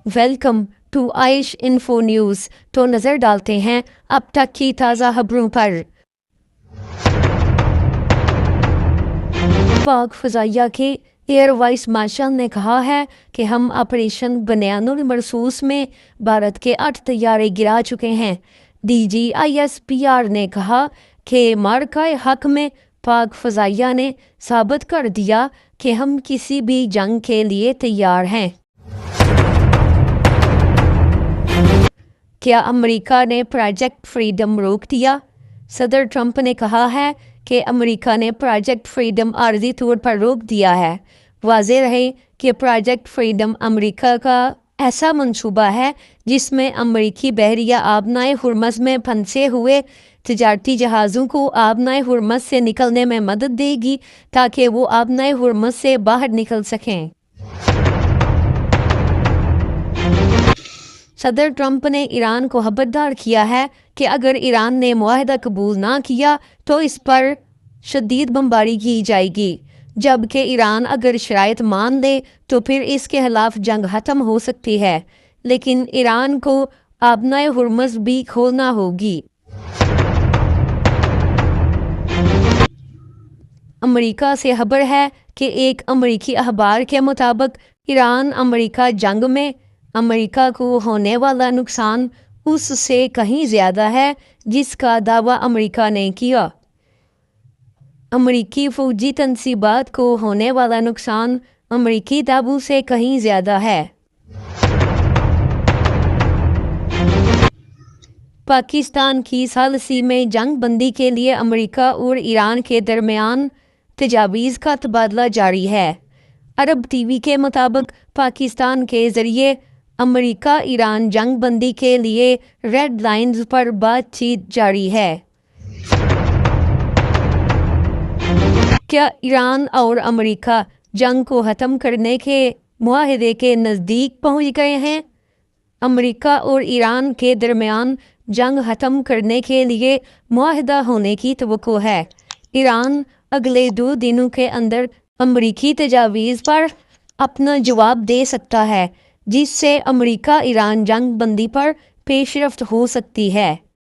Welcome to Aaish info news. تو نظر ڈالتے ہیں اب تک کی تازہ خبروں پر۔ پاک فضائیہ کے ایئر وائس مارشل نے کہا ہے کہ ہم آپریشن بنیان المرصوص میں بھارت کے 8 طیارے گرا چکے ہیں۔ DGISPR نے کہا کہ معرکہ حق میں پاک فضائیہ نے ثابت کر دیا کہ ہم کسی بھی جنگ کے لیے تیار ہیں۔ کیا امریکہ نے پروجیکٹ فریڈم روک دیا؟ صدر ٹرمپ نے کہا ہے کہ امریکہ نے پروجیکٹ فریڈم عارضی طور پر روک دیا ہے۔ واضح رہے کہ پروجیکٹ فریڈم امریکہ کا ایسا منصوبہ ہے جس میں امریکی بحریہ آبنائے ہرمز میں پھنسے ہوئے تجارتی جہازوں کو آبنائے ہرمز سے نکلنے میں مدد دے گی تاکہ وہ آبنائے ہرمز سے باہر نکل سکیں۔ صدر ٹرمپ نے ایران کو خبردار کیا ہے کہ اگر ایران نے معاہدہ قبول نہ کیا تو اس پر شدید بمباری کی جائے گی، جبکہ ایران اگر شرائط مان لے تو پھر اس کے خلاف جنگ ختم ہو سکتی ہے، لیکن ایران کو آبنائے ہرمز بھی کھولنا ہوگی۔ امریکہ سے خبر ہے کہ ایک امریکی اخبار کے مطابق ایران امریکہ جنگ میں امریکہ کو ہونے والا نقصان اس سے کہیں زیادہ ہے جس کا دعویٰ امریکہ نے کیا۔ امریکی فوجی تنصیبات کو ہونے والا نقصان امریکی دعووں سے کہیں زیادہ ہے۔ پاکستان کی ثالثی میں جنگ بندی کے لیے امریکہ اور ایران کے درمیان تجاویز کا تبادلہ جاری ہے۔ عرب ٹی وی کے مطابق پاکستان کے ذریعے امریکہ ایران جنگ بندی کے لیے ریڈ لائنز پر بات چیت جاری ہے۔ کیا ایران اور امریکہ جنگ کو ختم کرنے کے معاہدے کے نزدیک پہنچ گئے ہیں؟ امریکہ اور ایران کے درمیان جنگ ختم کرنے کے لیے معاہدہ ہونے کی توقع ہے۔ ایران اگلے 2 دنوں کے اندر امریکی تجاویز پر اپنا جواب دے سکتا ہے، جس سے امریکہ ایران جنگ بندی پر پیش رفت ہو سکتی ہے۔